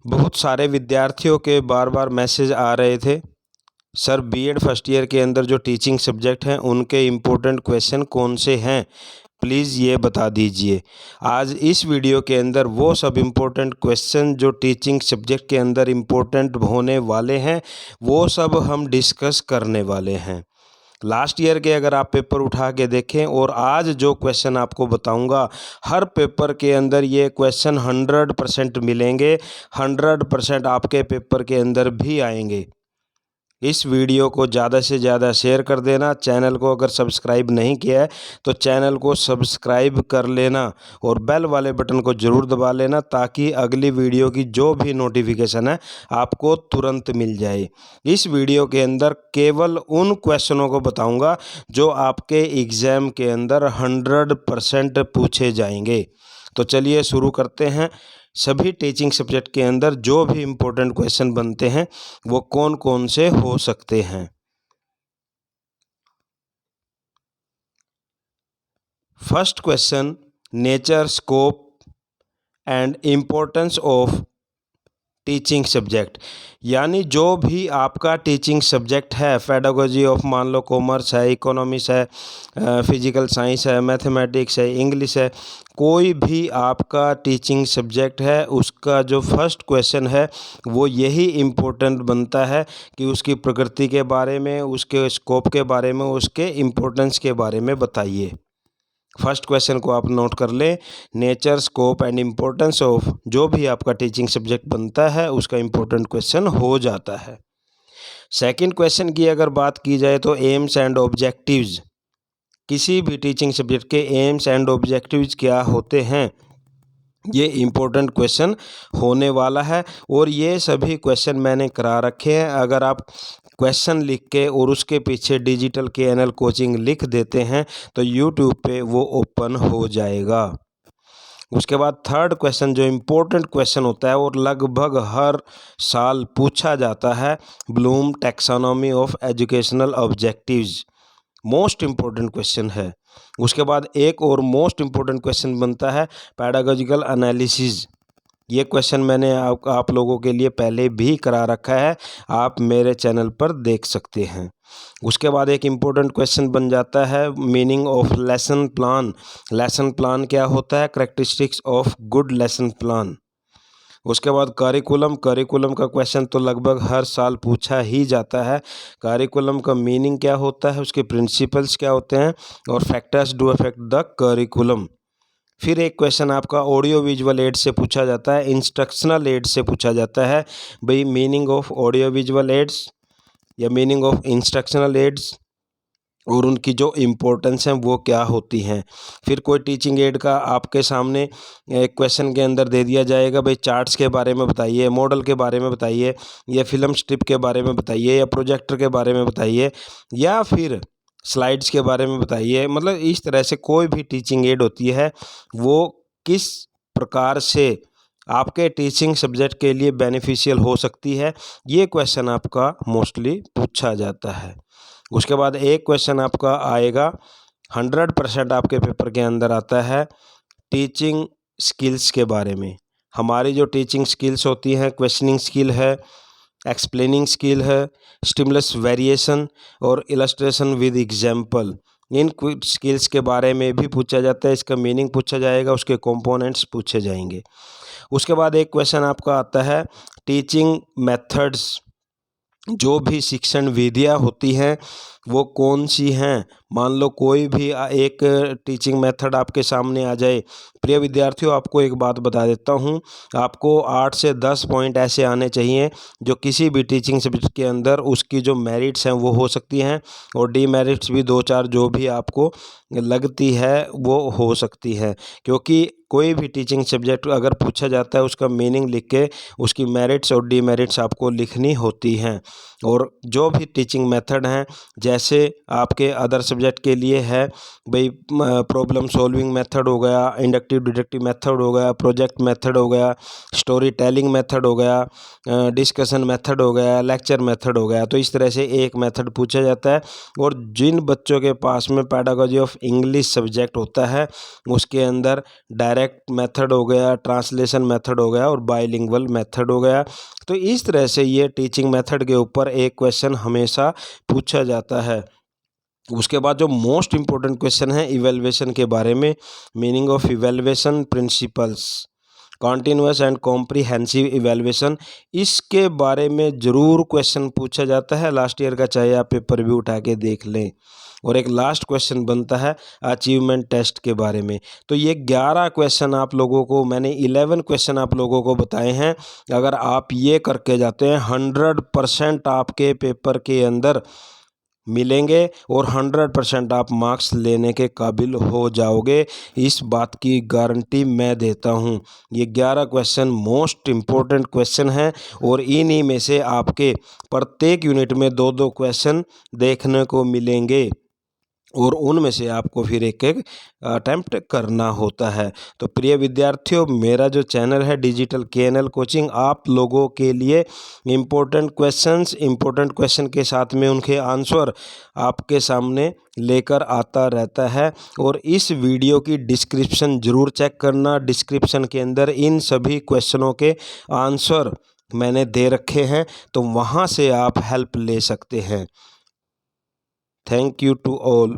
बहुत सारे विद्यार्थियों के बार बार मैसेज आ रहे थे, सर बीएड फर्स्ट ईयर के अंदर जो टीचिंग सब्जेक्ट हैं उनके इम्पोर्टेंट क्वेश्चन कौन से हैं, प्लीज़ ये बता दीजिए। आज इस वीडियो के अंदर वो सब इम्पोर्टेंट क्वेश्चन जो टीचिंग सब्जेक्ट के अंदर इम्पोर्टेंट होने वाले हैं वो सब हम डिस्कस करने वाले हैं। लास्ट ईयर के अगर आप पेपर उठा के देखें और आज जो क्वेश्चन आपको बताऊंगा, हर पेपर के अंदर ये क्वेश्चन 100% मिलेंगे, 100% आपके पेपर के अंदर भी आएंगे। इस वीडियो को ज़्यादा से ज़्यादा शेयर कर देना। चैनल को अगर सब्सक्राइब नहीं किया है तो चैनल को सब्सक्राइब कर लेना और बेल वाले बटन को ज़रूर दबा लेना ताकि अगली वीडियो की जो भी नोटिफिकेशन है आपको तुरंत मिल जाए। इस वीडियो के अंदर केवल उन क्वेश्चनों को बताऊंगा जो आपके एग्ज़ाम के अंदर 100% पूछे जाएंगे। तो चलिए शुरू करते हैं। सभी टीचिंग सब्जेक्ट के अंदर जो भी इम्पोर्टेंट क्वेश्चन बनते हैं वो कौन कौन से हो सकते हैं। First question, nature, scope and importance of teaching subject, यानी जो भी आपका टीचिंग सब्जेक्ट है, पेडागोजी ऑफ मान लो कॉमर्स है, इकोनॉमिक्स है, फिजिकल साइंस है, मैथमेटिक्स है, इंग्लिश है, कोई भी आपका टीचिंग सब्जेक्ट है उसका जो फर्स्ट क्वेश्चन है वो यही इम्पोर्टेंट बनता है कि उसकी प्रकृति के बारे में, उसके स्कोप के बारे में, उसके इम्पोर्टेंस के बारे में बताइए। फर्स्ट क्वेश्चन को आप नोट कर लें, nature, scope and importance of, जो भी आपका टीचिंग सब्जेक्ट बनता है उसका इम्पोर्टेंट क्वेश्चन हो जाता है। सेकंड क्वेश्चन की अगर बात की जाए तो एम्स एंड ऑब्जेक्टिव्स, किसी भी टीचिंग सब्जेक्ट के एम्स एंड ऑब्जेक्टिव्स क्या होते हैं, ये इम्पोर्टेंट क्वेश्चन होने वाला है और ये सभी क्वेश्चन मैंने करा रखे हैं। अगर आप क्वेश्चन लिख के और उसके पीछे डिजिटल KNL कोचिंग लिख देते हैं तो यूट्यूब पे वो ओपन हो जाएगा। उसके बाद थर्ड क्वेश्चन जो इम्पोर्टेंट क्वेश्चन होता है और लगभग हर साल पूछा जाता है, Bloom taxonomy of educational objectives, most important question है। उसके बाद एक और मोस्ट इम्पोर्टेंट क्वेश्चन बनता है पैडागोजिकल एनालिसिस। ये क्वेश्चन मैंने आप लोगों के लिए पहले भी करा रखा है, आप मेरे चैनल पर देख सकते हैं। उसके बाद एक इम्पोर्टेंट क्वेश्चन बन जाता है meaning of lesson plan. Lesson plan क्या होता है, characteristics of good lesson plan. उसके बाद करिकुलम, करिकुलम का क्वेश्चन तो लगभग हर साल पूछा ही जाता है। करिकुलम का मीनिंग क्या होता है, उसके प्रिंसिपल्स क्या होते हैं और factors do affect the curriculum. फिर एक क्वेश्चन आपका ऑडियो विजुअल एड से पूछा जाता है, इंस्ट्रक्शनल एड से पूछा जाता है। भाई meaning of audio visual aids या मीनिंग ऑफ इंस्ट्रक्शनल एड्स और उनकी जो इम्पोर्टेंस है वो क्या होती हैं। फिर कोई टीचिंग एड का आपके सामने एक क्वेश्चन के अंदर दे दिया जाएगा, भाई चार्ट्स के बारे में बताइए, मॉडल के बारे में बताइए, या फिल्म स्ट्रिप के बारे में बताइए, या प्रोजेक्टर के बारे में बताइए, या फिर स्लाइड्स के बारे में बताइए। मतलब इस तरह से कोई भी टीचिंग एड होती है वो किस प्रकार से आपके टीचिंग सब्जेक्ट के लिए बेनिफिशियल हो सकती है, ये क्वेश्चन आपका मोस्टली पूछा जाता है। उसके बाद एक क्वेश्चन आपका आएगा 100% आपके पेपर के अंदर आता है टीचिंग स्किल्स के बारे में। हमारी जो टीचिंग स्किल्स होती हैं, क्वेश्चनिंग स्किल है, एक्सप्लेनिंग स्किल है, स्टिमुलस वेरिएशन और illustration with example, in skills के बारे में भी पूछा जाता है। इसका मीनिंग पूछा जाएगा, उसके कंपोनेंट्स पूछे जाएंगे। उसके बाद एक क्वेश्चन आपका आता है टीचिंग मेथड्स, जो भी शिक्षण विधियाँ होती हैं वो कौन सी हैं। मान लो कोई भी एक टीचिंग मेथड आपके सामने आ जाए। प्रिय विद्यार्थियों, आपको एक बात बता देता हूँ, आपको 8 से 10 पॉइंट ऐसे आने चाहिए जो किसी भी टीचिंग सब्जेक्ट के अंदर उसकी जो मेरिट्स हैं वो हो सकती हैं और डीमेरिट्स भी 2-4 जो भी आपको लगती है वो हो सकती है। क्योंकि कोई भी टीचिंग सब्जेक्ट अगर पूछा जाता है उसका मीनिंग लिख के उसकी मेरिट्स और डीमेरिट्स आपको लिखनी होती हैं। और जो भी टीचिंग मेथड हैं जैसे आपके अदर सब्जेक्ट के लिए है भाई प्रॉब्लम सॉल्विंग मेथड हो गया, इंडक्टिव डिडक्टिव मेथड हो गया, प्रोजेक्ट मेथड हो गया, स्टोरी टेलिंग मेथड हो गया, डिस्कशन मेथड हो गया, लेक्चर मेथड हो गया। तो इस तरह से एक मेथड पूछा जाता है। और जिन बच्चों के पास में पेडागोजी ऑफ इंग्लिश सब्जेक्ट होता है उसके अंदर डायरेक्ट मेथड हो गया, ट्रांसलेशन मेथड हो गया और बाइलिंगुअल मेथड हो गया। तो इस तरह से ये टीचिंग मेथड के ऊपर एक क्वेश्चन हमेशा पूछा जाता है। उसके बाद जो मोस्ट इम्पोर्टेंट क्वेश्चन है इवैल्यूएशन के बारे में, meaning of evaluation, principles, continuous and comprehensive evaluation, इसके बारे में ज़रूर क्वेश्चन पूछा जाता है लास्ट ईयर का, चाहे आप पेपर भी उठा के देख लें। और एक लास्ट क्वेश्चन बनता है अचीवमेंट टेस्ट के बारे में। तो ये 11 क्वेश्चन आप लोगों को, मैंने 11 क्वेश्चन आप लोगों को बताए हैं। अगर आप ये करके जाते हैं 100% आपके पेपर के अंदर मिलेंगे और 100% आप मार्क्स लेने के काबिल हो जाओगे, इस बात की गारंटी मैं देता हूँ। ये 11 क्वेश्चन मोस्ट इम्पोर्टेंट क्वेश्चन हैं और इन्हीं में से आपके प्रत्येक यूनिट में 2-2 क्वेश्चन देखने को मिलेंगे और उनमें से आपको फिर एक एक अटेम्प्ट करना होता है। तो प्रिय विद्यार्थियों, मेरा जो चैनल है डिजिटल KNL कोचिंग आप लोगों के लिए इम्पोर्टेंट क्वेश्चन के साथ में उनके आंसर आपके सामने लेकर आता रहता है। और इस वीडियो की डिस्क्रिप्शन ज़रूर चेक करना। डिस्क्रिप्शन के अंदर इन सभी क्वेश्चनों के आंसर मैंने दे रखे हैं, तो वहाँ से आप हेल्प ले सकते हैं। Thank you to all.